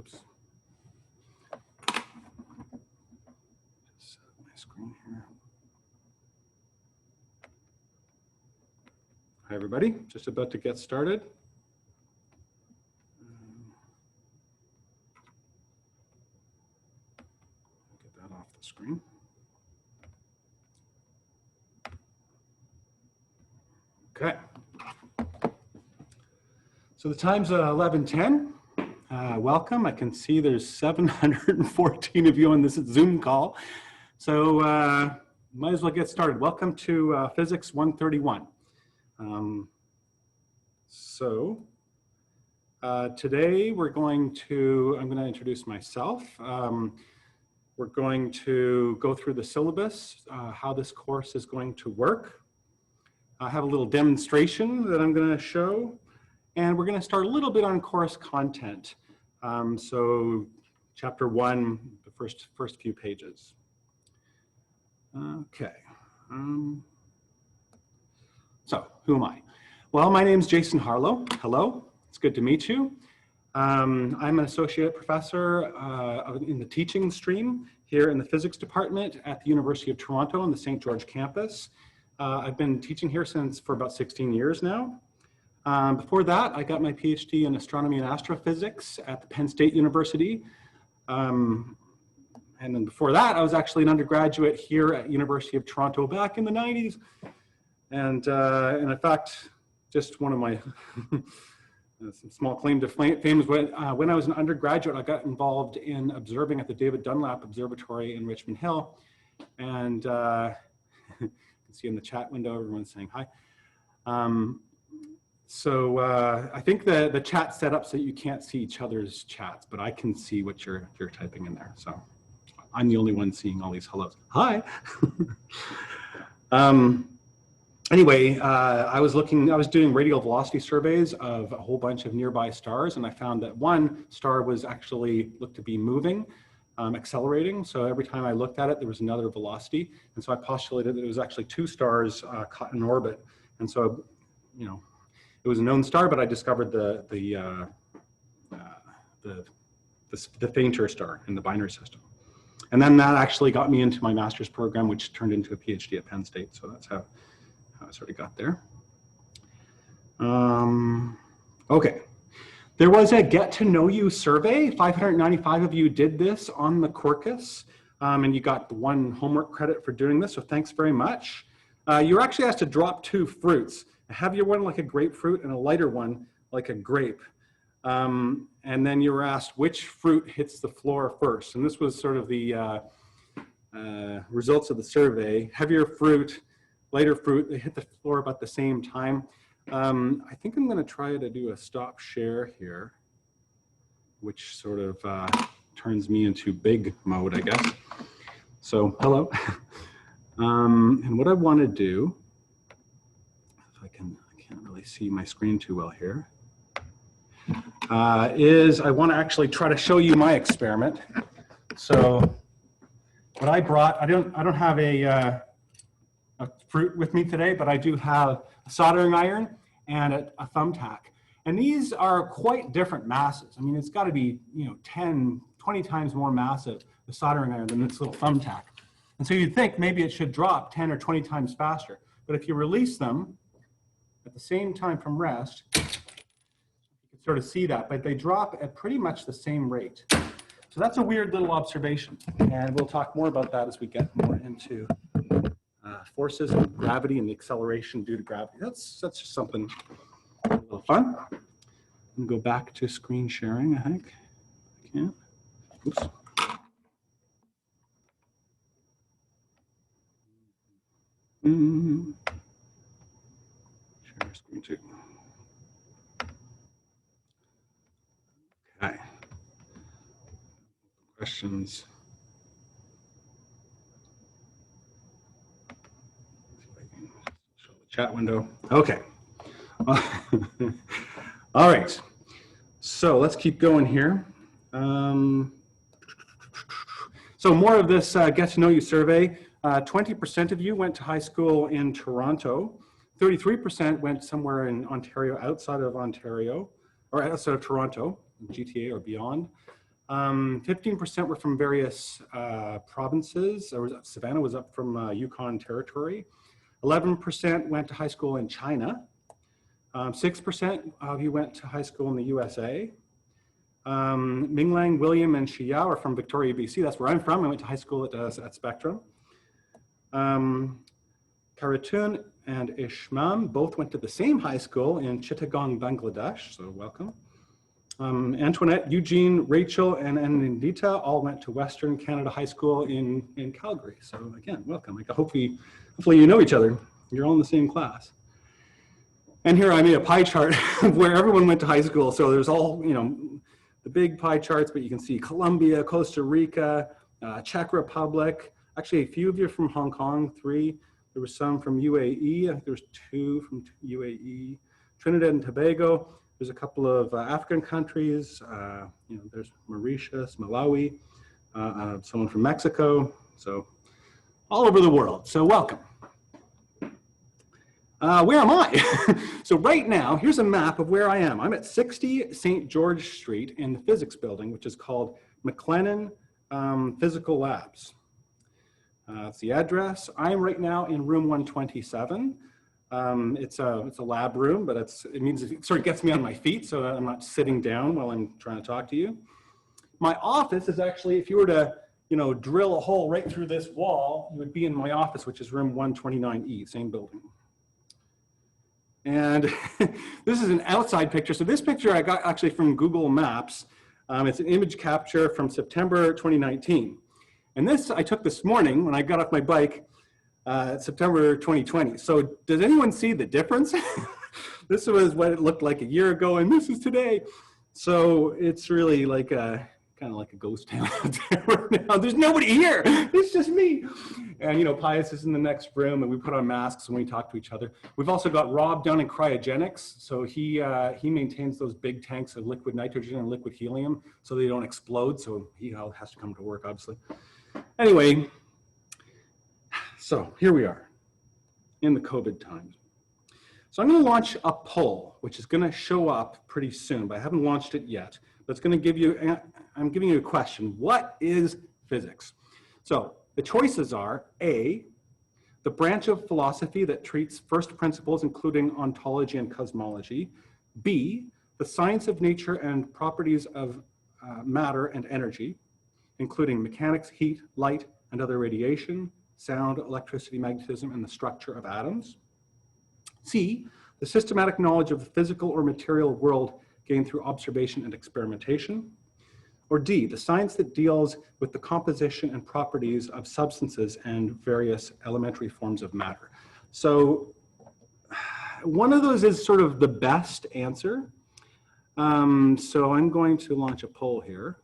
Oops. Just set up my screen here. Hi, everybody. Just about to get started. Get that off the screen. Okay. So the time's 11:10. Welcome. I can see there's 714 of you on this Zoom call. So might as well get started. Welcome to Physics 131. Today I'm going to introduce myself. We're going to go through the syllabus, how this course is going to work. I have a little demonstration that I'm going to show, and we're going to start a little bit on course content. So chapter 1, the first few pages. Okay. So who am I? Well, my name's Jason Harlow. Hello, it's good to meet you. I'm an associate professor in the teaching stream here in the physics department at the University of Toronto on the St. George campus. I've been teaching here for about 16 years now. Before that, I got my PhD in astronomy and astrophysics at the Penn State University. And then before that, I was actually an undergraduate here at University of Toronto back in the 90s. And in fact, just one of my some small claim to fame is when I was an undergraduate, I got involved in observing at the David Dunlap Observatory in Richmond Hill. And you can see in the chat window, everyone's saying hi. I think the chat's set up so that you can't see each other's chats, but I can see what you're typing in there. So I'm the only one seeing all these hellos. Hi. Anyway, I was doing radial velocity surveys of a whole bunch of nearby stars, and I found that one star was actually looked to be moving, accelerating. So every time I looked at it, there was another velocity. And so I postulated that it was actually two stars caught in orbit. And so, you know, it was a known star, but I discovered the fainter star in the binary system. And then that actually got me into my master's program, which turned into a PhD at Penn State. So that's how I sort of got there. Okay. There was a get to know you survey. 595 of you did this on the Quarkus, and you got one homework credit for doing this, so thanks very much. You were actually asked to drop two fruits, a heavier one like a grapefruit and a lighter one like a grape. And then you were asked which fruit hits the floor first, and this was sort of the results of the survey. Heavier fruit, lighter fruit, they hit the floor about the same time. I think I'm going to try to do a stop share here, which sort of turns me into big mode, I guess. So, hello. And what I want to do, if I can't really see my screen too well here, is I want to actually try to show you my experiment. So, what I brought, I don't have a fruit with me today, but I do have a soldering iron and a thumbtack. And these are quite different masses. I mean, it's got to be, 10, 20 times more massive, the soldering iron, than this little thumbtack. And so you'd think maybe it should drop 10 or 20 times faster. But if you release them at the same time from rest, you can sort of see that, but they drop at pretty much the same rate. So that's a weird little observation. And we'll talk more about that as we get more into forces and gravity and the acceleration due to gravity. That's just something a little fun. And go back to screen sharing, I think. I can. Oops. Share screen too. Okay. Questions? Show the chat window. Okay. All right. So let's keep going here. So more of this get to know you survey. 20% of you went to high school in Toronto. 33% went somewhere in Ontario, outside of Ontario, or outside of Toronto, GTA or beyond. 15% were from various provinces. Savannah was up from Yukon Territory. 11% went to high school in China. 6% of you went to high school in the USA. Minglang, William, and Shiyao are from Victoria, BC. That's where I'm from. I went to high school at Spectrum. Karatun and Ishmam both went to the same high school in Chittagong, Bangladesh, so welcome. Antoinette, Eugene, Rachel, and Nindita all went to Western Canada High School in Calgary. So again, welcome. Like, hopefully you know each other. You're all in the same class. And here I made a pie chart of where everyone went to high school. So there's all, you know, the big pie charts, but you can see Colombia, Costa Rica, Czech Republic. Actually, a few of you are from Hong Kong, 3. There were some from UAE. I think there was 2 from UAE. Trinidad and Tobago. There's a couple of African countries. You know, there's Mauritius, Malawi, someone from Mexico. So all over the world. So welcome. Where am I? So right now, here's a map of where I am. I'm at 60 St. George Street in the physics building, which is called McLennan Physical Labs. That's the address. I'm right now in room 127. It's a lab room, but it means it sort of gets me on my feet so that I'm not sitting down while I'm trying to talk to you. My office is actually, if you were to, you know, drill a hole right through this wall, you would be in my office, which is room 129E, same building. And this is an outside picture. So this picture I got actually from Google Maps. It's an image capture from September 2019. And this I took this morning when I got off my bike, September 2020. So does anyone see the difference? This was what it looked like a year ago, and this is today. So it's really like kind of like a ghost town out there right now. There's nobody here. It's just me. And you know, Pius is in the next room, and we put on masks when we talk to each other. We've also got Rob down in cryogenics. So he maintains those big tanks of liquid nitrogen and liquid helium so they don't explode. So he has to come to work, obviously. Anyway, so here we are in the COVID times. So I'm going to launch a poll, which is going to show up pretty soon, but I haven't launched it yet. But it's going to give you, I'm giving you a question. What is physics? So the choices are A, the branch of philosophy that treats first principles, including ontology and cosmology. B, the science of nature and properties of matter and energy, including mechanics, heat, light, and other radiation, sound, electricity, magnetism, and the structure of atoms. C, the systematic knowledge of the physical or material world gained through observation and experimentation. Or D, the science that deals with the composition and properties of substances and various elementary forms of matter. So one of those is sort of the best answer. So I'm going to launch a poll here.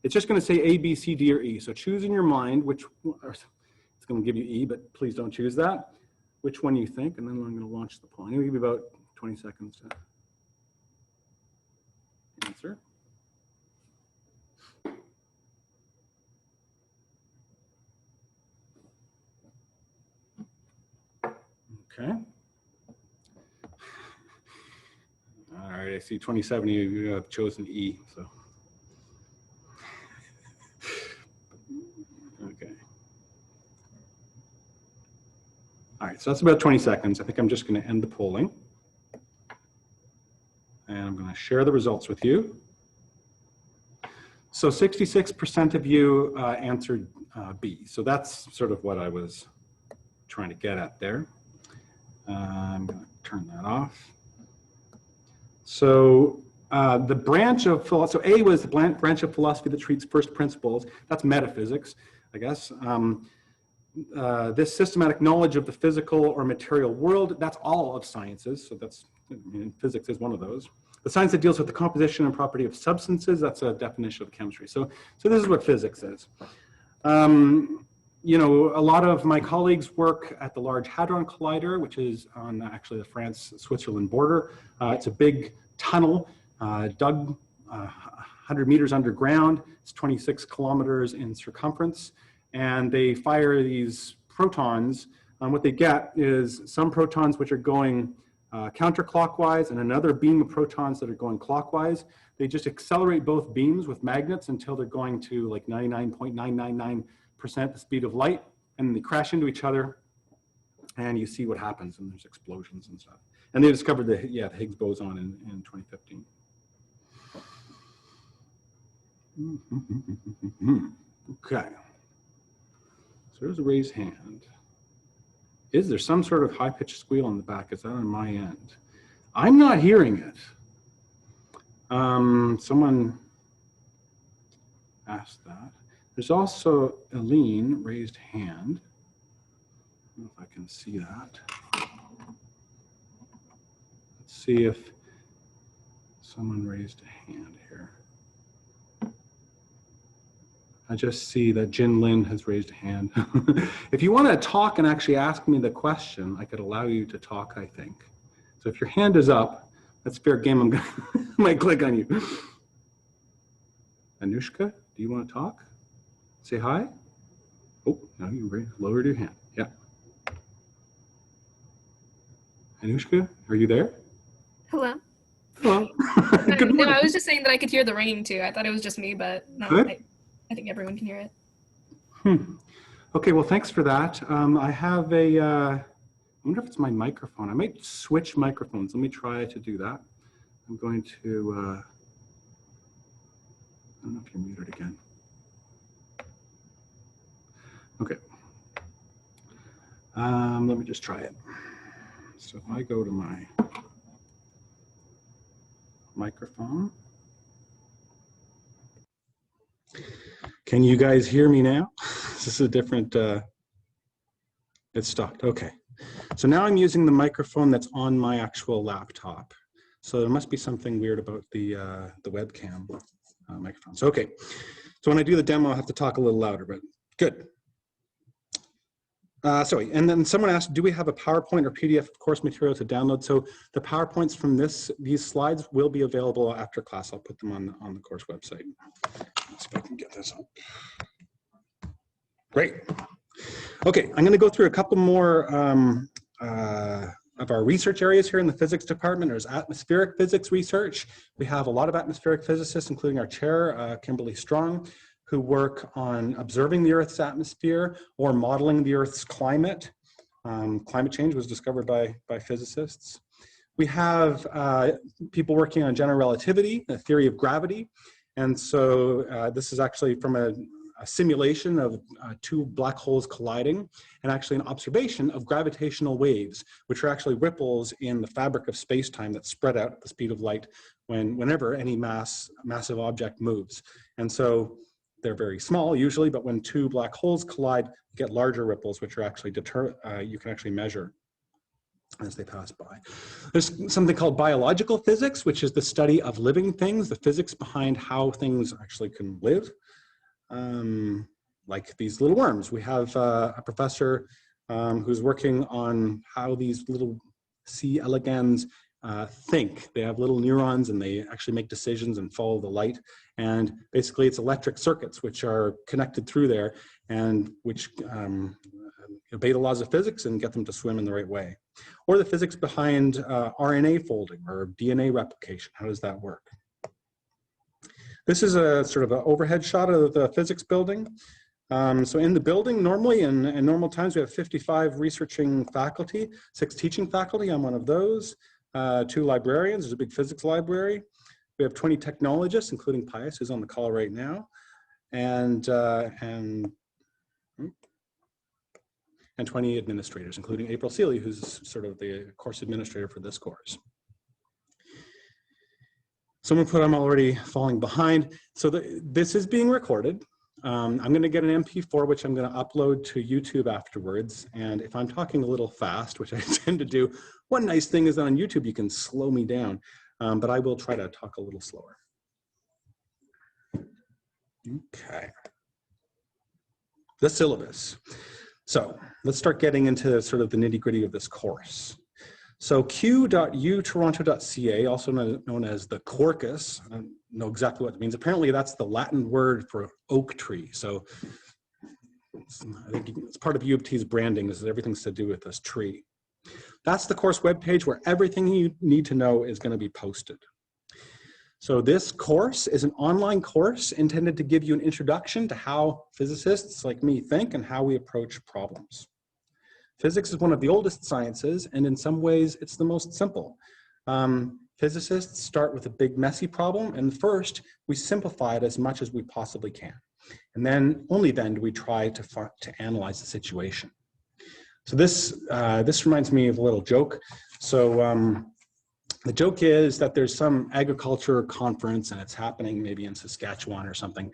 It's just going to say A, B, C, D, or E. So choose in your mind which, it's going to give you E, but please don't choose that. Which one you think, and then I'm going to launch the poll. I'm going to give you about 20 seconds to answer. Okay. All right, I see 27 of you have chosen E, so. Okay. All right, so that's about 20 seconds. I think I'm just going to end the polling. And I'm going to share the results with you. So 66% of you answered B. So that's sort of what I was trying to get at there. I'm going to turn that off. So the branch of philosophy, so A was the branch of philosophy that treats first principles. That's metaphysics, I guess. This systematic knowledge of the physical or material world, that's all of sciences. So that's, I mean, physics is one of those. The science that deals with the composition and property of substances, that's a definition of chemistry. So this is what physics is. You know, a lot of my colleagues work at the Large Hadron Collider, which is on actually the France-Switzerland border. It's a big tunnel dug 100 meters underground. It's 26 kilometers in circumference. And they fire these protons. What they get is some protons which are going counterclockwise and another beam of protons that are going clockwise. they just accelerate both beams with magnets until they're going to like 99.999% the speed of light, and they crash into each other, and you see what happens, and there's explosions and stuff. And they discovered the Higgs boson in 2015. Okay. So there's a raised hand. Is there some sort of high-pitched squeal in the back? Is that on my end? I'm not hearing it. Someone asked that. There's also Eileen, raised hand. I don't know if I can see that. Let's see if someone raised a hand here. I just see that Jin Lin has raised a hand. If you want to talk and actually ask me the question, I could allow you to talk, I think. So if your hand is up, that's fair game. I'm gonna might click on you. Anushka, do you want to talk? Say hi. Oh, no, you lowered your hand. Yeah. Anushka, are you there? Hello. Hello. Good morning. No, I was just saying that I could hear the ringing too. I thought it was just me, but no, I think everyone can hear it. Okay, well, thanks for that. I have a, I wonder if it's my microphone. I might switch microphones. Let me try to do that. I'm going to, I don't know if you're muted again. Okay. Let me just try it. So if I go to my microphone. Can you guys hear me now? This is a different, it stopped, okay. So now I'm using the microphone that's on my actual laptop. So there must be something weird about the webcam microphones. Okay, so when I do the demo, I'll have to talk a little louder, but good. Sorry, and then someone asked, do we have a PowerPoint or PDF course material to download? So the PowerPoints from these slides will be available after class. I'll put them on the course website. Let's see if I can get this up. Great. Okay, I'm going to go through a couple more of our research areas here in the physics department. There's atmospheric physics research. We have a lot of atmospheric physicists, including our chair, Kimberly Strong, who work on observing the Earth's atmosphere or modeling the Earth's climate. Climate change was discovered by physicists. We have people working on general relativity, the theory of gravity. And so this is actually from a simulation of two black holes colliding, and actually an observation of gravitational waves, which are actually ripples in the fabric of space-time that spread out at the speed of light whenever any massive object moves. And so they're very small usually, but when two black holes collide, you get larger ripples, which are actually you can actually measure as they pass by. There's something called biological physics, which is the study of living things, the physics behind how things actually can live. Like these little worms. We have a professor who's working on how these little C. elegans think. They have little neurons and they actually make decisions and follow the light. And basically it's electric circuits which are connected through there and which obey the laws of physics and get them to swim in the right way. Or the physics behind RNA folding or DNA replication. How does that work? This is a sort of an overhead shot of the physics building. So in the building, normally in normal times, we have 55 researching faculty, 6 teaching faculty. I'm one of those. 2 librarians. There's a big physics library. We have 20 technologists, including Pius, who's on the call right now, and 20 administrators, including April Seeley, who's sort of the course administrator for this course. Someone put I'm already falling behind. So this is being recorded. I'm going to get an MP4, which I'm going to upload to YouTube afterwards. And if I'm talking a little fast, which I tend to do, one nice thing is that on YouTube, you can slow me down. But I will try to talk a little slower. Okay. The syllabus. So let's start getting into sort of the nitty-gritty of this course. So q.utoronto.ca, also known as the Quarkus, I don't know exactly what it means. Apparently that's the Latin word for oak tree. So I think it's part of U of T's branding is that everything's to do with this tree. That's the course webpage where everything you need to know is going to be posted. So this course is an online course intended to give you an introduction to how physicists like me think and how we approach problems. Physics is one of the oldest sciences, and in some ways, it's the most simple. Physicists start with a big, messy problem, and first, we simplify it as much as we possibly can. And then, only then, do we try to analyze the situation. So this reminds me of a little joke. So the joke is that there's some agriculture conference, and it's happening maybe in Saskatchewan or something,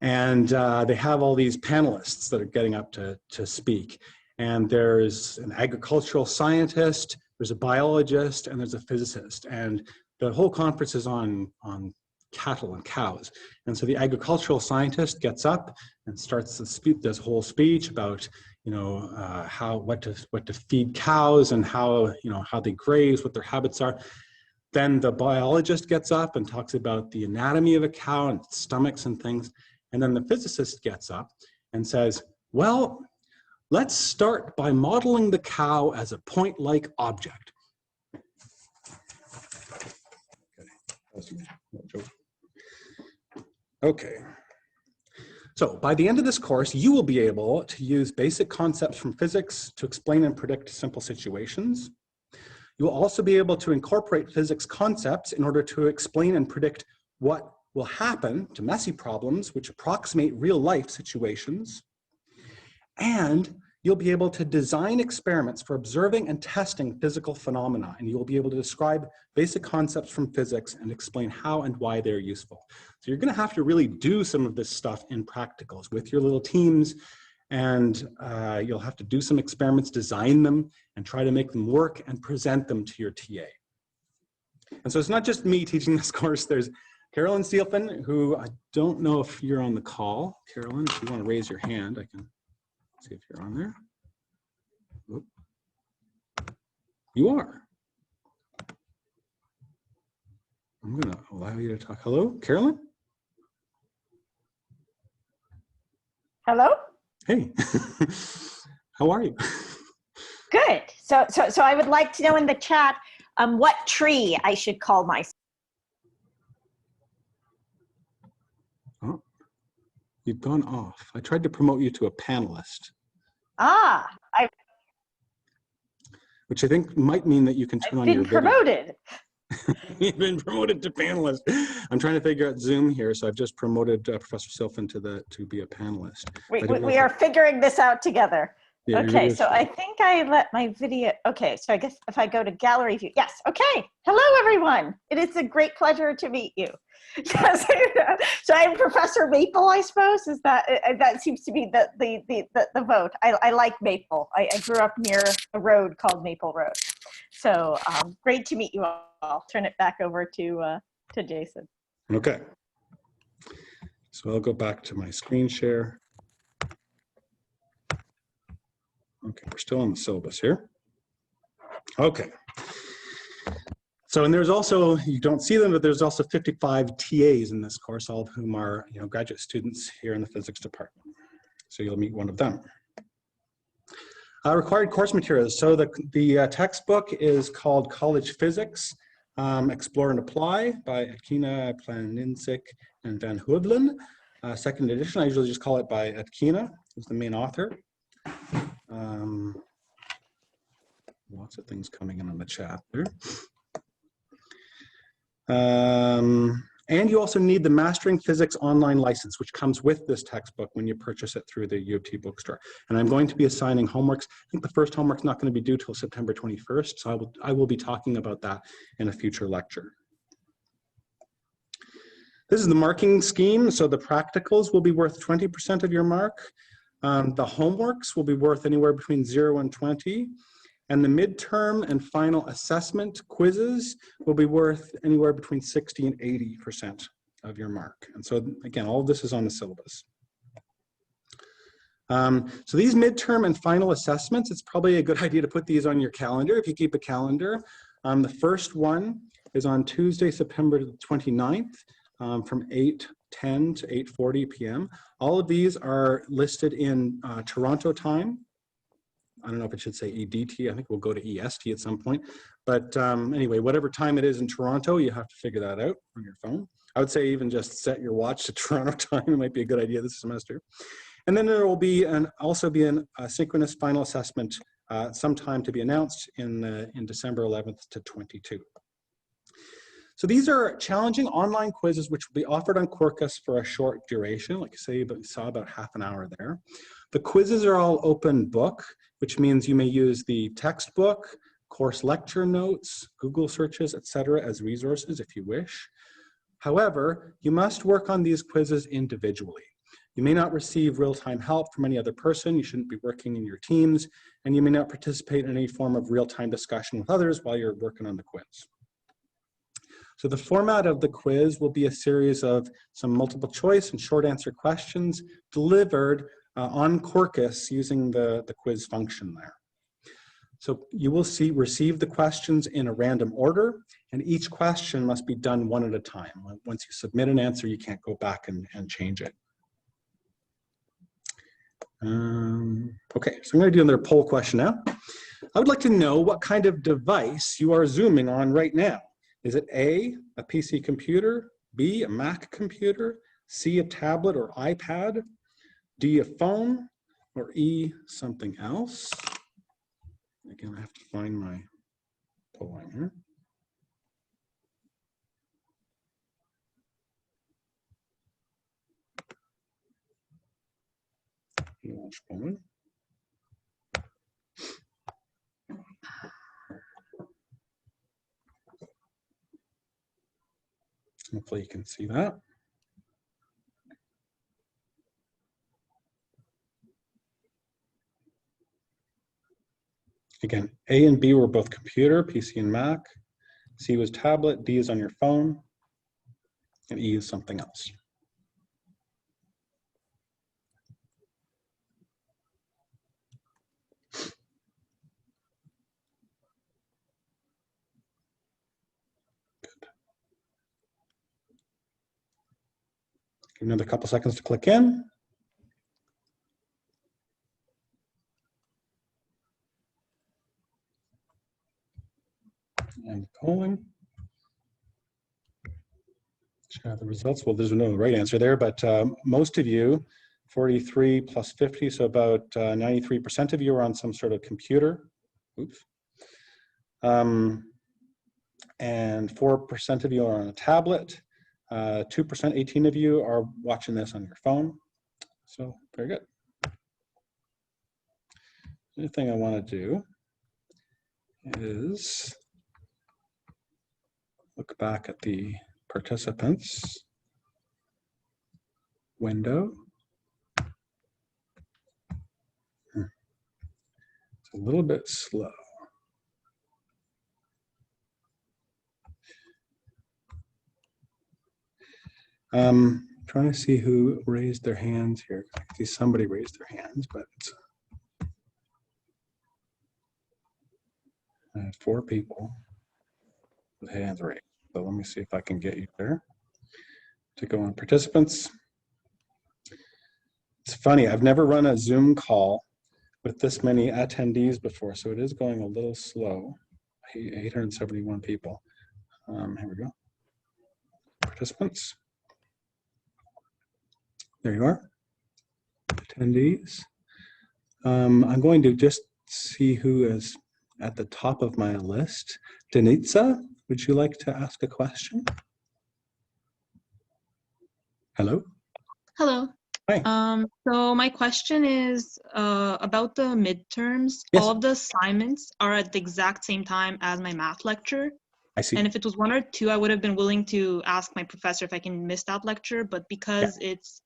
and they have all these panelists that are getting up to speak. And there's an agricultural scientist, there's a biologist, and there's a physicist. And the whole conference is on cattle and cows. And so the agricultural scientist gets up and starts this whole speech about, you know, what to feed cows and how they graze, what their habits are. Then the biologist gets up and talks about the anatomy of a cow and stomachs and things. And then the physicist gets up and says, well, let's start by modeling the cow as a point-like object. Okay. So by the end of this course, you will be able to use basic concepts from physics to explain and predict simple situations. You will also be able to incorporate physics concepts in order to explain and predict what will happen to messy problems which approximate real-life situations. And you'll be able to design experiments for observing and testing physical phenomena, and you'll be able to describe basic concepts from physics and explain how and why they're useful. So you're going to have to really do some of this stuff in practicals with your little teams, and you'll have to do some experiments, design them, and try to make them work and present them to your TA. And so it's not just me teaching this course. There's Carolyn Steelfin, who I don't know if you're on the call. Carolyn, if you want to raise your hand, I can see if you're on there. Oop. You are. I'm going to allow you to talk. Hello, Carolyn? Hello? Hey, how are you? Good. So I would like to know in the chat what tree I should call myself. Oh, you've gone off. I tried to promote you to a panelist. Ah, Which I think might mean that you can turn on your video. I've been promoted. You've been promoted to panelist. I'm trying to figure out Zoom here, so I've just promoted Professor Silfen to be a panelist. We are figuring this out together. Yeah, okay, so I think I let my video, okay, so I guess if I go to gallery view, yes, okay. Hello, everyone. It is a great pleasure to meet you. Yes, so I'm Professor Maple, I suppose. Is that seems to be the vote. I like Maple. I grew up near a road called Maple Road. So great to meet you all. I'll turn it back over to Jason. Okay. So I'll go back to my screen share. Okay, we're still on the syllabus here. Okay. So, and there's also, you don't see them, but there's also 55 TAs in this course, all of whom are, graduate students here in the physics department. So you'll meet one of them. Required course materials. So the textbook is called College Physics, Explore and Apply by Atkina, Planinsik, and Van Hoevelen. Second edition, I usually just call it by Atkina, who's the main author. Lots of things coming in on the chat there. And you also need the Mastering Physics online license, which comes with this textbook when you purchase it through the U of T bookstore. And I'm going to be assigning homeworks. I think the first homework's not going to be due till September 21st, so I will be talking about that in a future lecture. This is the marking scheme. So the practicals will be worth 20% of your mark. The homeworks will be worth anywhere between 0 and 20. And the midterm and final assessment quizzes will be worth anywhere between 60 and 80% of your mark. And so again, all of this is on the syllabus. So these midterm and final assessments, it's probably a good idea to put these on your calendar if you keep a calendar. The first one is on Tuesday, September 29th from 8:10 to 8:40 p.m. All of these are listed in Toronto time. I don't know if it should say EDT. I think we'll go to EST at some point. But anyway, whatever time it is in Toronto, you have to figure that out on your phone. I would say even just set your watch to Toronto time. It might be a good idea this semester. And then there will be also be a synchronous final assessment sometime to be announced in December 11th to 22. So these are challenging online quizzes which will be offered on Quarkus for a short duration, like I say, but you saw about half an hour there. The quizzes are all open book, which means you may use the textbook, course lecture notes, Google searches, etc. as resources if you wish. However, you must work on these quizzes individually. You may not receive real-time help from any other person, you shouldn't be working in your teams, and you may not participate in any form of real-time discussion with others while you're working on the quiz. So the format of the quiz will be a series of some multiple choice and short answer questions delivered on Quarkus using the quiz function there. So you will receive the questions in a random order, and each question must be done one at a time. Once you submit an answer, you can't go back and change it. Okay, so I'm going to do another poll question now. I would like to know what kind of device you are Zooming on right now. Is it A, a PC computer, B, a Mac computer, C, a tablet or iPad, D, a phone, or E, something else? Again, I have to find my polling here. Launch polling. Hopefully you can see that. Again, A and B were both computer, PC and Mac. C was tablet, D is on your phone, and E is something else. Give another couple seconds to click in. And polling. Share the results. Well, there's no right answer there, but most of you, 43 plus 50, so about 93% of you are on some sort of computer. Oops. And 4% of you are on a tablet. 2%, 18 of you are watching this on your phone. So very good. The other thing I want to do is look back at the participants window. It's a little bit slow. Trying to see who raised their hands here. I can see somebody raised their hands, but it's 4 people with hands raised. So let me see if I can get you there to go on participants. It's funny, I've never run a Zoom call with this many attendees before, so it is going a little slow. 871 people. Here we go. Participants. There you are. Attendees. I'm going to just see who is at the top of my list. Denitsa, would you like to ask a question? Hello? Hello. Hi. So my question is about the midterms. Yes. All of the assignments are at the exact same time as my math lecture. I see. And if it was 1 or 2, I would have been willing to ask my professor if I can miss that lecture. But because it's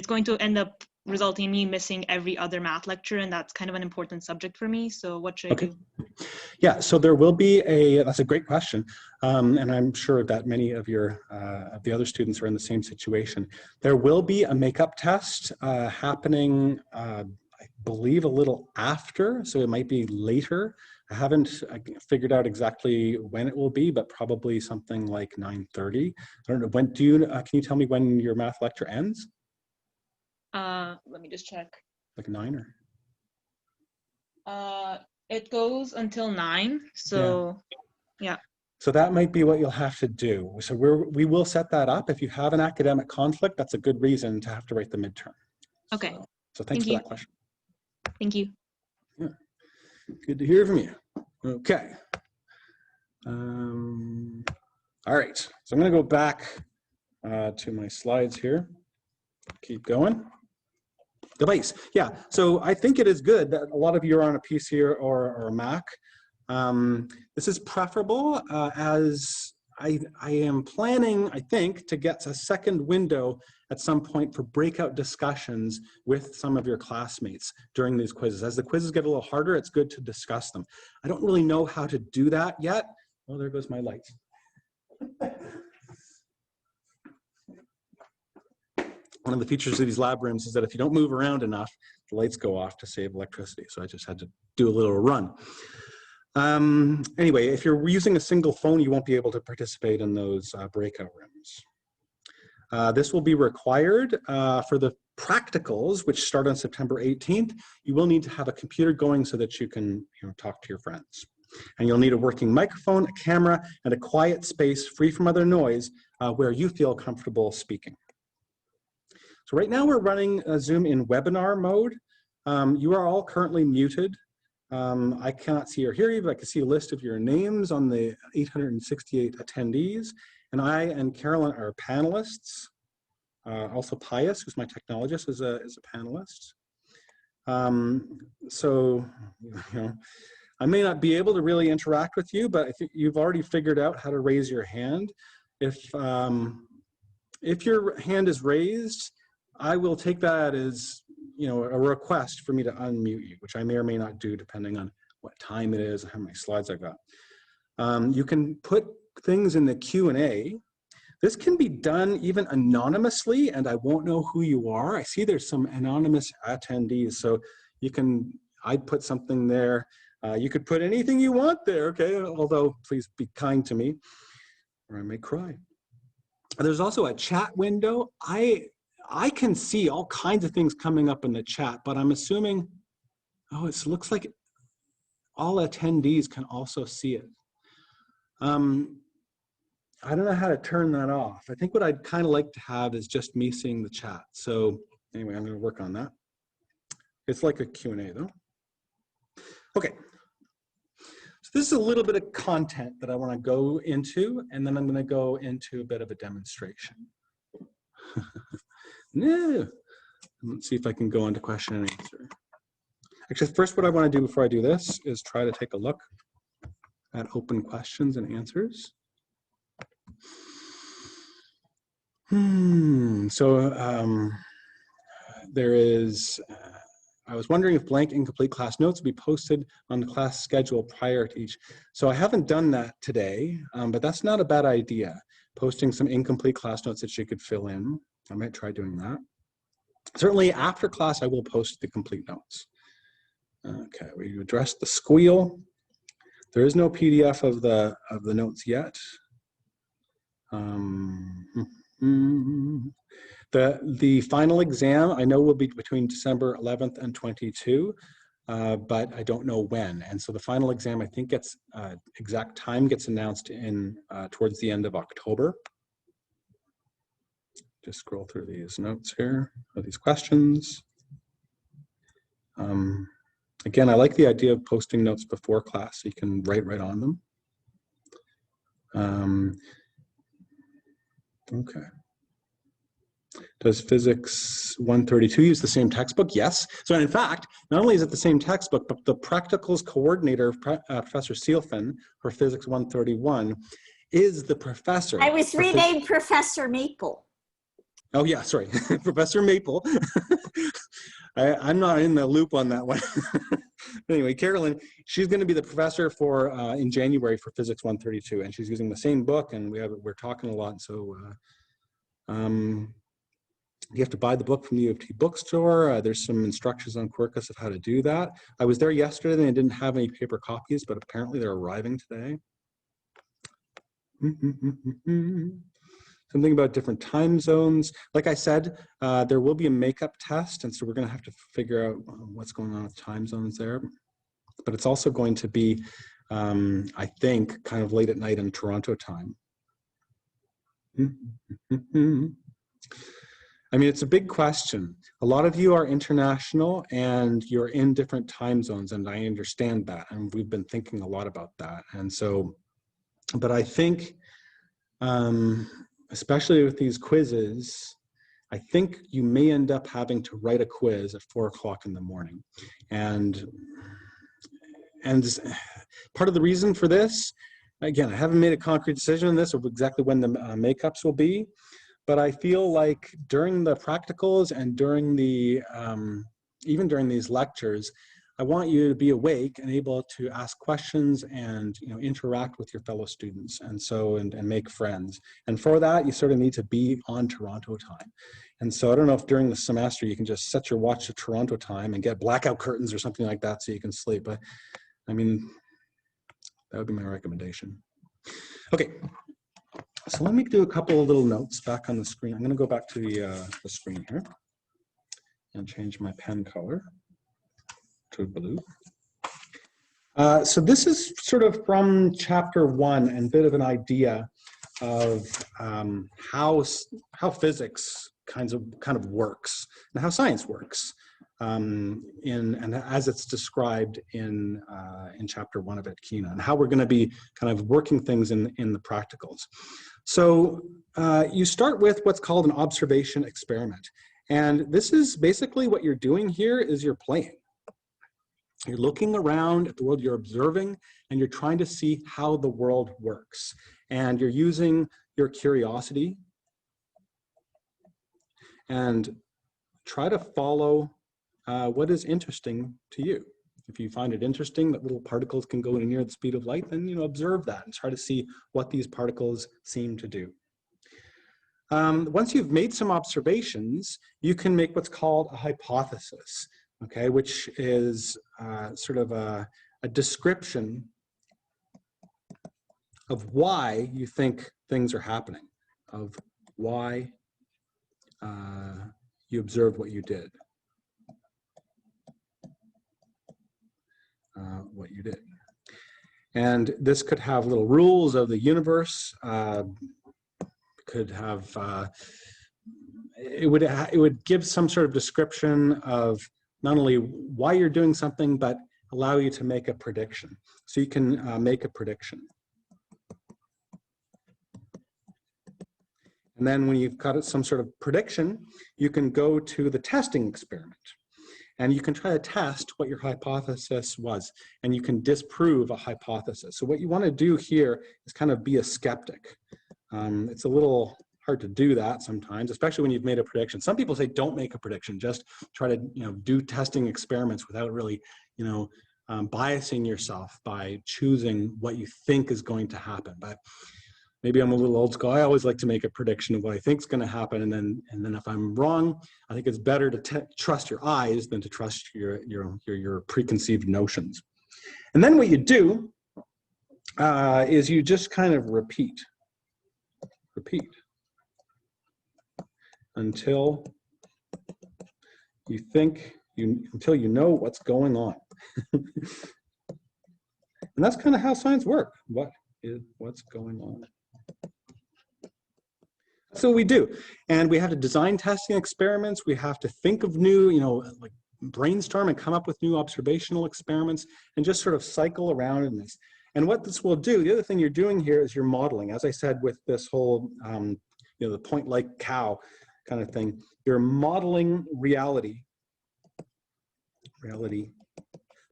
going to end up resulting in me missing every other math lecture, and that's kind of an important subject for me. So what should I do? Yeah, so there will be that's a great question. And I'm sure that many of the other students are in the same situation. There will be a makeup test happening, I believe a little after, so it might be later. I haven't figured out exactly when it will be, but probably something like 9:30. I don't know, when can you tell me when your math lecture ends? Let me just check. Like 9 or? It goes until 9, so yeah. So that might be what you'll have to do. So we will set that up. If you have an academic conflict, that's a good reason to have to write the midterm. Okay. So thanks for that question. Thank you. Yeah. Good to hear from you. Okay. All right. So I'm going to go back to my slides here. Keep going. Device. Yeah. So I think it is good that a lot of you are on a PC or a Mac. This is preferable as I am planning, I think, to get a second window at some point for breakout discussions with some of your classmates during these quizzes. As the quizzes get a little harder, it's good to discuss them. I don't really know how to do that yet. Oh, there goes my lights. One of the features of these lab rooms is that if you don't move around enough, the lights go off to save electricity. So I just had to do a little run. Anyway, if you're using a single phone, you won't be able to participate in those breakout rooms. This will be required for the practicals, which start on September 18th. You will need to have a computer going so that you can talk to your friends. And you'll need a working microphone, a camera, and a quiet space free from other noise where you feel comfortable speaking. So right now we're running Zoom in webinar mode. You are all currently muted. I cannot see or hear you, but I can see a list of your names on the 868 attendees. And I and Carolyn are panelists. Also Pius, who's my technologist, is a panelist. So, I may not be able to really interact with you, but I think you've already figured out how to raise your hand. If your hand is raised, I will take that as a request for me to unmute you, which I may or may not do depending on what time it is and how many slides I've got. You can put things in the Q&A. This can be done even anonymously, and I won't know who you are. I see there's some anonymous attendees, so I'd put something there. You could put anything you want there, okay? Although, please be kind to me, or I may cry. There's also a chat window. I can see all kinds of things coming up in the chat, but I'm assuming, it looks like all attendees can also see it. I don't know how to turn that off. I think what I'd kind of like to have is just me seeing the chat. So anyway, I'm going to work on that. It's like a Q&A though. Okay. So this is a little bit of content that I want to go into, and then I'm going to go into a bit of a demonstration. No. Let's see if I can go into question and answer. Actually, first what I want to do before I do this is try to take a look at open questions and answers. There is, I was wondering if blank incomplete class notes would be posted on the class schedule prior to each. So I haven't done that today, but that's not a bad idea. Posting some incomplete class notes that you could fill in. I might try doing that. Certainly after class, I will post the complete notes. Okay, we addressed the squeal. There is no PDF of the notes yet. The final exam I know will be between December 11th and 22, but I don't know when. And so the final exam I think gets exact time gets announced in towards the end of October. Just scroll through these notes here, or these questions. Again, I like the idea of posting notes before class so you can write right on them. Okay. Does Physics 132 use the same textbook? Yes. So in fact, not only is it the same textbook, but the practicals coordinator, Professor Seelfen, for Physics 131, is the professor. I was renamed Professor Maple. Oh yeah, sorry, Professor Maple. I'm not in the loop on that one. Anyway, Carolyn, she's going to be the professor for in January for Physics 132, and she's using the same book, and we're talking a lot. So you have to buy the book from the U of T bookstore. There's some instructions on Quirkus of how to do that. I was there yesterday and I didn't have any paper copies, but apparently they're arriving today. Something about different time zones. Like I said, there will be a makeup test, and so we're going to have to figure out what's going on with time zones there. but it's also going to be, I think, kind of late at night in Toronto time. I mean, it's a big question. A lot of you are international and you're in different time zones, and I understand that. And we've been thinking a lot about that. And so, but I think, especially with these quizzes, I think you may end up having to write a quiz at 4 o'clock in the morning. And part of the reason for this, again, I haven't made a concrete decision on this of exactly when the makeups will be, but I feel like during the practicals and during the, even during these lectures, I want you to be awake and able to ask questions and, you know, interact with your fellow students, and so, and make friends. And for that, you sort of need to be on Toronto time. And so I don't know if during the semester you can just set your watch to Toronto time and get blackout curtains or something like that so you can sleep. But I mean, that would be my recommendation. Okay, so let me do a couple of little notes back on the screen. I'm going to go back to the screen here and change my pen color to blue. So this is sort of from chapter 1 and a bit of an idea of how physics kind of works and how science works, and as it's described in chapter 1 of Etkina, and how we're going to be kind of working things in the practicals. So you start with what's called an observation experiment, and this is basically what you're doing here is you're playing. You're looking around at the world, you're observing, and you're trying to see how the world works. And you're using your curiosity and try to follow what is interesting to you. If you find it interesting that little particles can go near the speed of light, then, you know, observe that and try to see what these particles seem to do. Once you've made some observations, you can make what's called a hypothesis. Okay, which is sort of a description of why you think things are happening, of why you observed what you did. And this could have little rules of the universe, could have, it would give some sort of description of not only why you're doing something, but allow you to make a prediction. So you can make a prediction. And then when you've got some sort of prediction, you can go to the testing experiment. And you can try to test what your hypothesis was. And you can disprove a hypothesis. So what you want to do here is kind of be a skeptic. It's a little hard to do that sometimes, especially when you've made a prediction. Some people say don't make a prediction, just try to, you know, do testing experiments without really, you know, biasing yourself by choosing what you think is going to happen. But maybe I'm a little old school. I always like to make a prediction of what I think is going to happen, and then if I'm wrong, I think it's better to trust your eyes than to trust your preconceived notions. And then what you do is you just kind of repeat until you think until you know what's going on. And that's kind of how science works. What's going on? That's what we do. And we have to design testing experiments. We have to think of new, you know, like brainstorm and come up with new observational experiments and just sort of cycle around in this. And what this will do, the other thing you're doing here is you're modeling. As I said, with this whole, you know, the point like cow kind of thing, you're modeling reality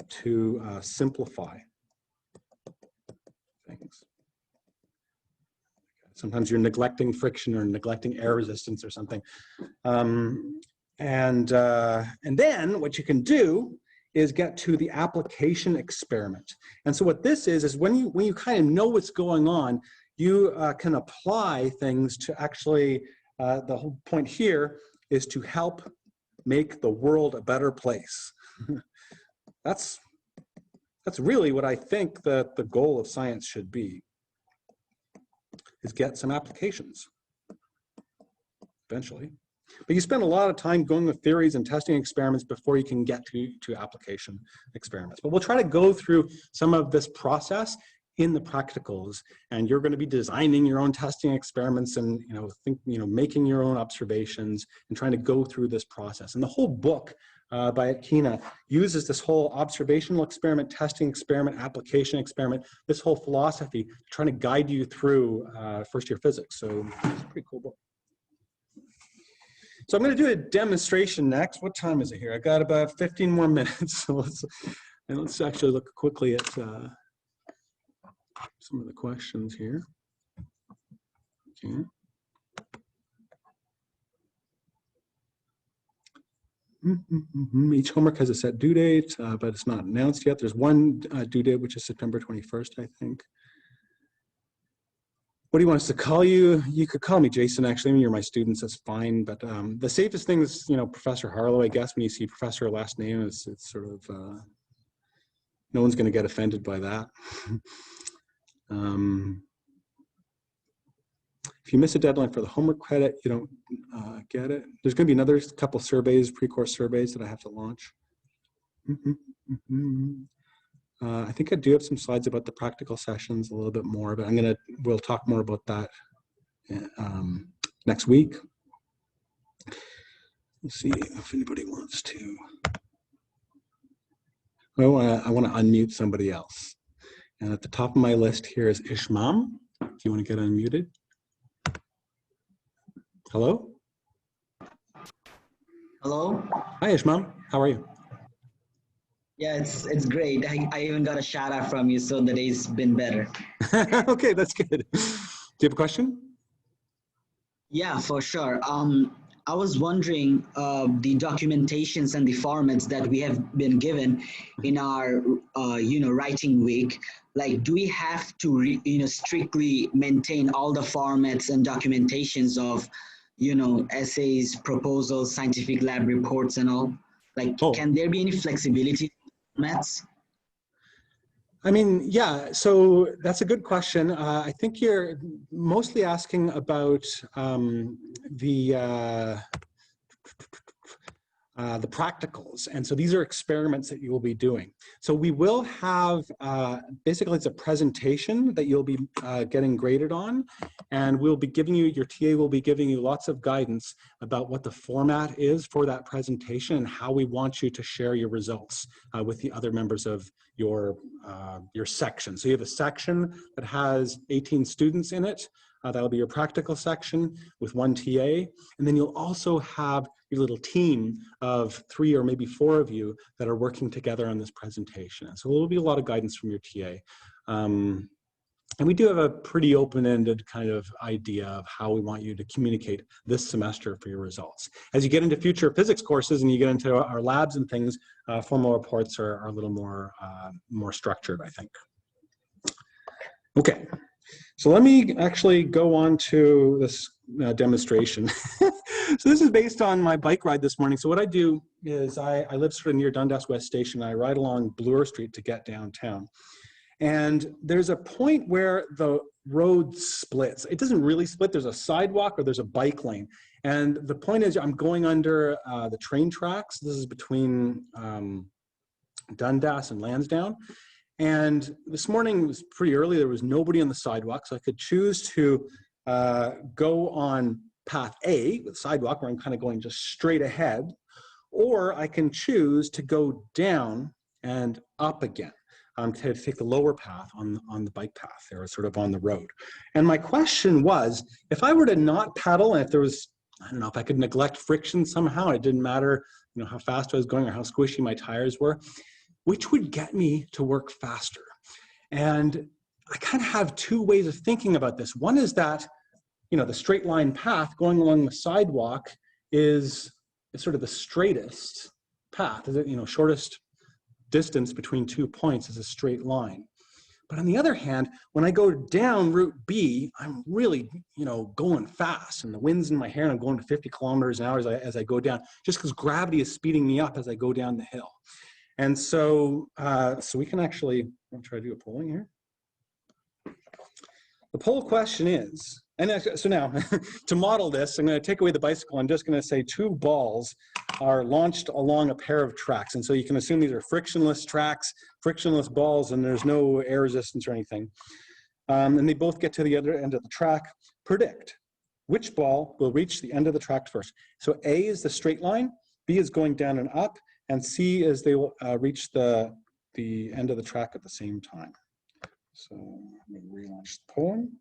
to simplify things. Sometimes you're neglecting friction or neglecting air resistance or something. And then what you can do is get to the application experiment. And so what this is when you kind of know what's going on, you can apply things to actually, the whole point here is to help make the world a better place. That's really what I think that the goal of science should be, is get some applications eventually. But you spend a lot of time going with theories and testing experiments before you can get to application experiments. But we'll try to go through some of this process in the practicals, and you're going to be designing your own testing experiments and making your own observations and trying to go through this process. And the whole book by Akina uses this whole observational experiment, testing experiment, application experiment, this whole philosophy, trying to guide you through first year physics. So it's a pretty cool book. So I'm going to do a demonstration next. What time is it here? I got about 15 more minutes. So let's actually look quickly at some of the questions here. Okay. Each homework has a set due date, but it's not announced yet. There's one due date, which is September 21st, I think. What do you want us to call you? You could call me Jason, actually. I mean, you're my students, that's fine. But the safest thing is, Professor Harlow, I guess, when you see professor last name, it's sort of, no one's going to get offended by that. If you miss a deadline for the homework credit, you don't get it. There's going to be another couple surveys, pre-course surveys that I have to launch. I think I do have some slides about the practical sessions a little bit more, but we'll talk more about that next week. Let's see if anybody wants to. I want to unmute somebody else. And at the top of my list here is Ishmam. Do you want to get unmuted? Hello? Hello? Hi, Ishmam. How are you? Yeah, it's great. I even got a shout out from you, so the day's been better. Okay, that's good. Do you have a question? Yeah, for sure. I was wondering the documentations and the formats that we have been given in our writing week. Like, do we have to strictly maintain all the formats and documentations of essays, proposals, scientific lab reports, and all? Like, can there be any flexibility in formats? I mean, yeah, so that's a good question. I think you're mostly asking about the practicals. And so these are experiments that you will be doing. So we will have, basically it's a presentation that you'll be getting graded on, and we'll be giving you, your TA will be giving you lots of guidance about what the format is for that presentation and how we want you to share your results with the other members of your section. So you have a section that has 18 students in it. That'll be your practical section with one TA. And then you'll also have your little team of 3 or maybe 4 of you that are working together on this presentation. So there will be a lot of guidance from your TA. And we do have a pretty open-ended kind of idea of how we want you to communicate this semester for your results. As you get into future physics courses and you get into our labs and things, formal reports are a little more, more structured, I think. Okay. So let me actually go on to this demonstration. So this is based on my bike ride this morning. So what I do is I live sort of near Dundas West Station. I ride along Bloor Street to get downtown. And there's a point where the road splits. It doesn't really split. There's a sidewalk or there's a bike lane. And the point is I'm going under the train tracks. This is between Dundas and Lansdowne. And this morning was pretty early. There was nobody on the sidewalk, so I could choose to go on path A, the sidewalk, where I'm kind of going just straight ahead, or I can choose to go down and up again, to take the lower path on the bike path there, sort of on the road. And my question was, if I were to not pedal, and if there was, I don't know, if I could neglect friction somehow, it didn't matter, how fast I was going or how squishy my tires were, which would get me to work faster? And I kind of have 2 ways of thinking about this. One is that, the straight line path going along the sidewalk is sort of the straightest path. Is it, shortest distance between 2 points is a straight line. But on the other hand, when I go down Route B, I'm really, going fast, and the wind's in my hair, and I'm going to 50 kilometers an hour as I go down, just because gravity is speeding me up as I go down the hill. And so, we can actually, I'm try to do a polling here. The poll question is, And so now, to model this, I'm going to take away the bicycle. I'm just going to say two balls are launched along a pair of tracks. And so you can assume these are frictionless tracks, frictionless balls, and there's no air resistance or anything. And they both get to the other end of the track. Predict which ball will reach the end of the track first. So A is the straight line, B is going down and up, and C is they will reach the end of the track at the same time. So let me relaunch the poem.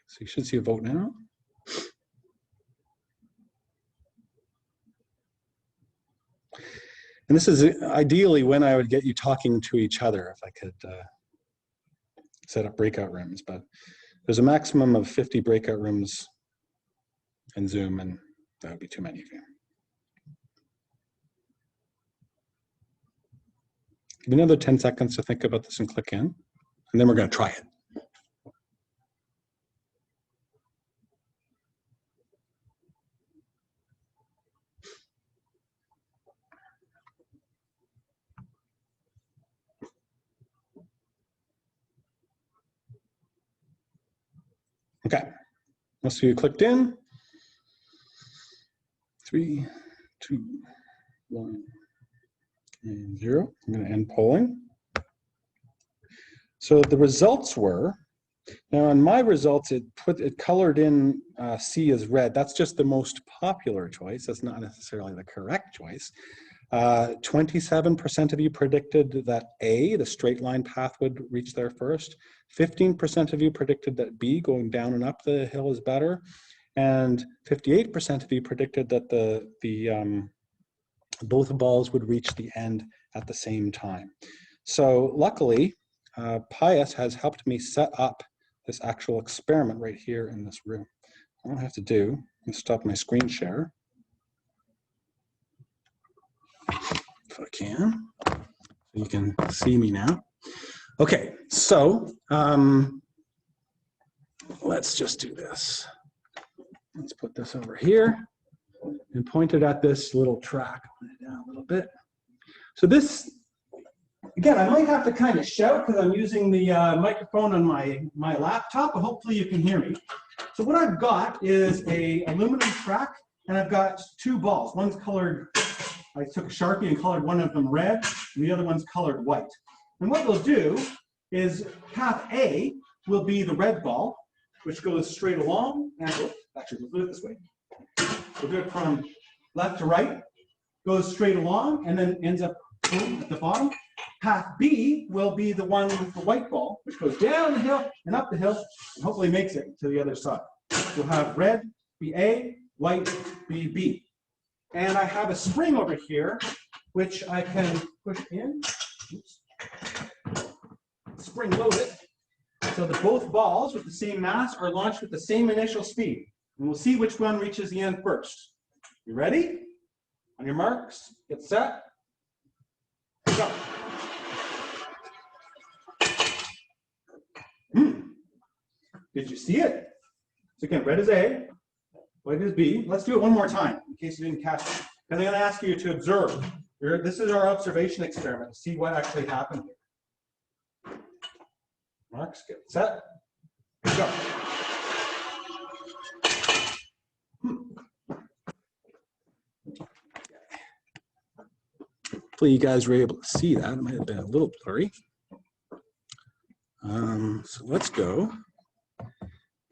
So you should see a vote now. And this is ideally when I would get you talking to each other if I could set up breakout rooms, but there's a maximum of 50 breakout rooms in Zoom, and that would be too many of you. Give me another 10 seconds to think about this and click in, and then we're going to try it. Okay, most of you clicked in. 3, 2, 1, and 0. I'm going to end polling. So the results were, now on my results, it colored in C as red. That's just the most popular choice. That's not necessarily the correct choice. 27% of you predicted that A, the straight line path, would reach there first. 15% of you predicted that B, going down and up the hill, is better. And 58% of you predicted that both balls would reach the end at the same time. So luckily, Pius has helped me set up this actual experiment right here in this room. All I have to do is stop my screen share. If I can, so you can see me now. Okay, so let's just do this. Let's put this over here and point it at this little track. Put it down a little bit. So this, again, I might have to kind of shout because I'm using the microphone on my laptop, but hopefully you can hear me. So what I've got is a aluminum track, and I've got two balls. One's colored, I took a Sharpie and colored one of them red, and the other one's colored white. And what we'll do is path A will be the red ball, which goes straight along. And actually, we'll do it this way. We'll do it from left to right, goes straight along, and then ends up at the bottom. Path B will be the one with the white ball, which goes down the hill and up the hill, and hopefully makes it to the other side. We'll have red be A, white be B. And I have a spring over here, which I can push in. Oops. Spring loaded. So that both balls with the same mass are launched with the same initial speed. And we'll see which one reaches the end first. You ready? On your marks, get set, go. Did you see it? So again, red is A, white is B. Let's do it one more time in case you didn't catch it. And I'm going to ask you to observe. This is our observation experiment to see what actually happened here. Marks, get set, go. Hopefully you guys were able to see that. It might have been a little blurry. So let's go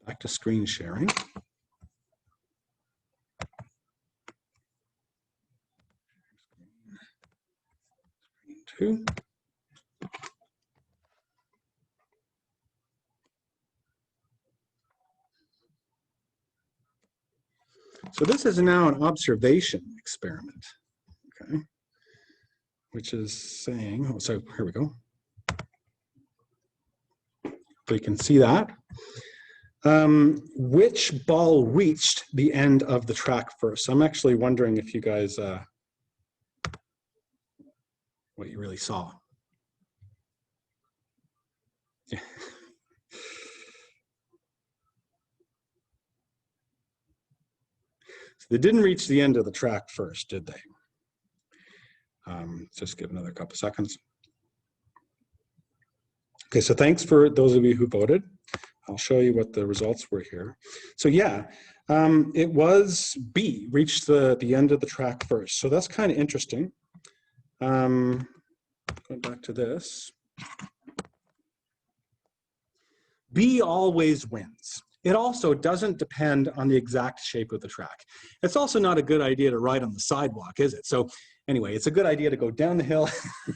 back to screen sharing. Screen 2. So this is now an observation experiment, okay? Which is saying, oh, so here we go. So you can see that. Which ball reached the end of the track first? So I'm actually wondering if you guys, what you really saw. Yeah. So they didn't reach the end of the track first, did they? Just give another couple seconds. Okay, so thanks for those of you who voted. I'll show you what the results were here. So yeah, it was B, reached the end of the track first. So that's kind of interesting. Going back to this. B always wins. It also doesn't depend on the exact shape of the track. It's also not a good idea to ride on the sidewalk, is it? So anyway, it's a good idea to go down the hill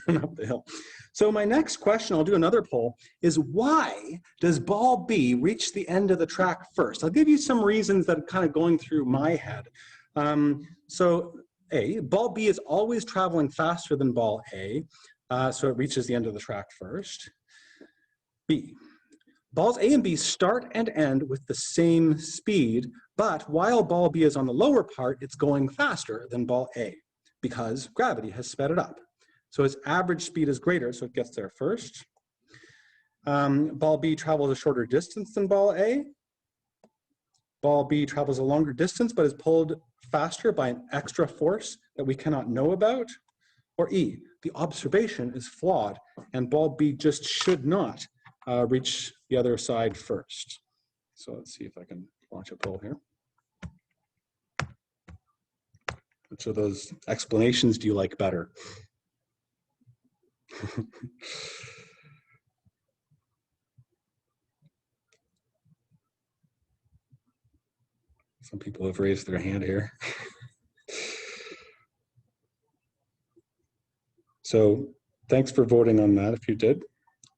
and up the hill. So my next question, I'll do another poll, is why does ball B reach the end of the track first? I'll give you some reasons that are kind of going through my head. So A, ball B is always traveling faster than ball A, so it reaches the end of the track first. B, balls A and B start and end with the same speed, but while ball B is on the lower part, it's going faster than ball A because gravity has sped it up. So its average speed is greater, so it gets there first. Ball B travels a shorter distance than ball A. Ball B travels a longer distance, but is pulled faster by an extra force that we cannot know about. Or E, the observation is flawed, and ball B just should not reach the other side first. So let's see if I can launch a poll here. Which of those explanations do you like better? Some people have raised their hand here. So thanks for voting on that if you did.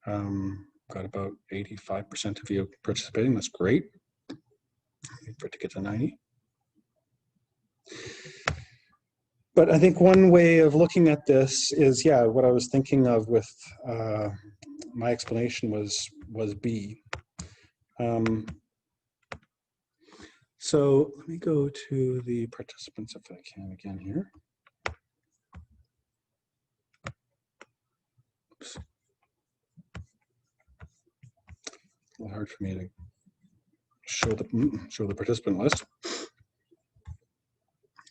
Got about 85% of you participating. That's great. For it to get to 90. But I think one way of looking at this is, yeah, what I was thinking of with my explanation was B. So let me go to the participants if I can again here. Oops. A little hard for me to show the participant list.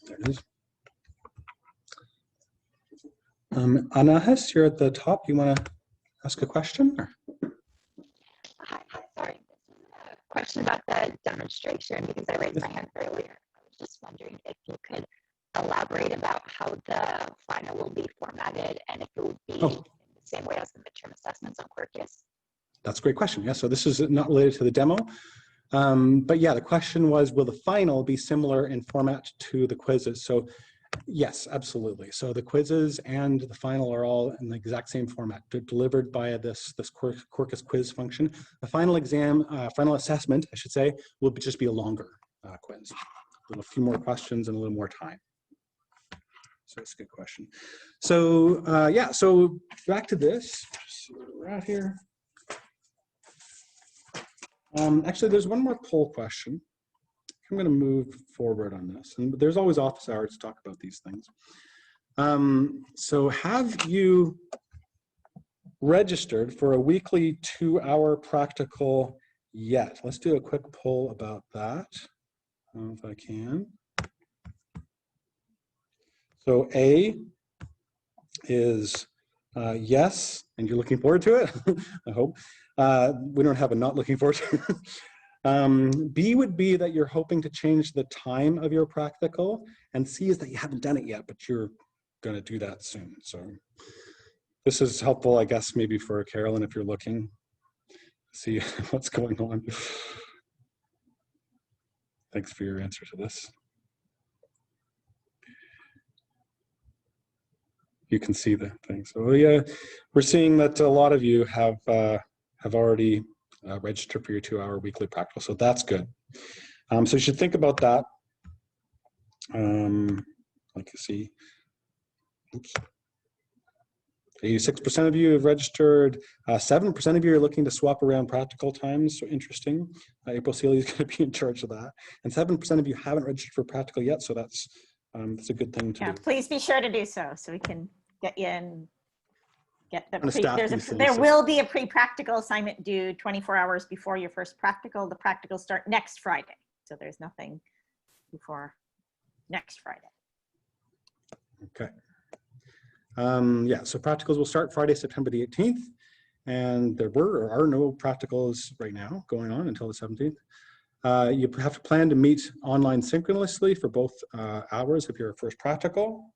There it is. Anahis, you're at the top. You want to ask a question? Or? Hi, sorry. This is a question about the demonstration because I raised my hand earlier. I was just wondering if you could elaborate about how the final will be formatted and if it will be in the same way as the midterm assessments on Quirkus. That's a great question. Yeah, so this is not related to the demo. But yeah, the question was, will the final be similar in format to the quizzes? So yes, absolutely. So the quizzes and the final are all in the exact same format. They're delivered by this Quirkus quiz function. The final exam, final assessment, I should say, will just be a longer quiz. A few more questions and a little more time. So it's a good question. So yeah, so back to this. Just see where we're at here. Actually, there's one more poll question. I'm going to move forward on this, and there's always office hours to talk about these things. So have you registered for a weekly 2-hour practical yet? Let's do a quick poll about that, if I can. So A is yes, and you're looking forward to it, I hope. We don't have a not looking forward to it. B would be that you're hoping to change the time of your practical, and C is that you haven't done it yet, but you're going to do that soon. So this is helpful, I guess, maybe for Carolyn if you're looking to see what's going on. Thanks for your answer to this. You can see the thing. So yeah, we're seeing that a lot of you have already registered for your 2-hour weekly practical, so that's good. So you should think about that. Like you see, oops. 86% of you have registered. 7% of you are looking to swap around practical times. So interesting. April Seeley is going to be in charge of that. And 7% of you haven't registered for practical yet. So that's a good thing to do. Please be sure to do so we can get you in. Get the there will be a pre-practical assignment due 24 hours before your first practical. The practicals start next Friday. So there's nothing before next Friday. Okay. Yeah, so practicals will start Friday, September the 18th. And there were or are no practicals right now going on until the 17th. You have to plan to meet online synchronously for both hours of your first practical.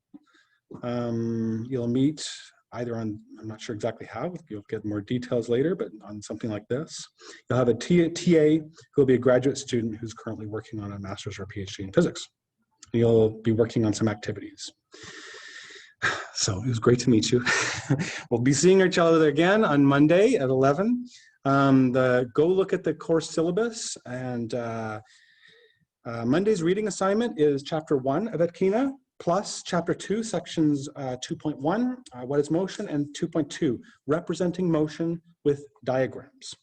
You'll meet either on, I'm not sure exactly how, you'll get more details later, but on something like this. You'll have a TA who will be a graduate student who's currently working on a master's or PhD in physics. You'll be working on some activities. So it was great to meet you. We'll be seeing each other again on Monday at 11. Go look at the course syllabus, and Monday's reading assignment is chapter 1 of Atkina, plus chapter 2, sections 2.1, what is motion, and 2.2, representing motion with diagrams.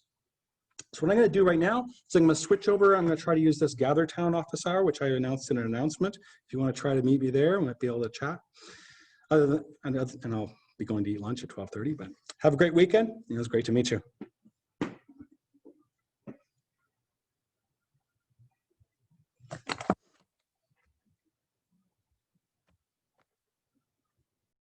So what I'm going to do right now is I'm going to switch over. I'm going to try to use this Gather Town office hour, which I announced in an announcement. If you want to try to meet me there, we might be able to chat. And I'll be going to eat lunch at 12:30, but have a great weekend. It was great to meet you.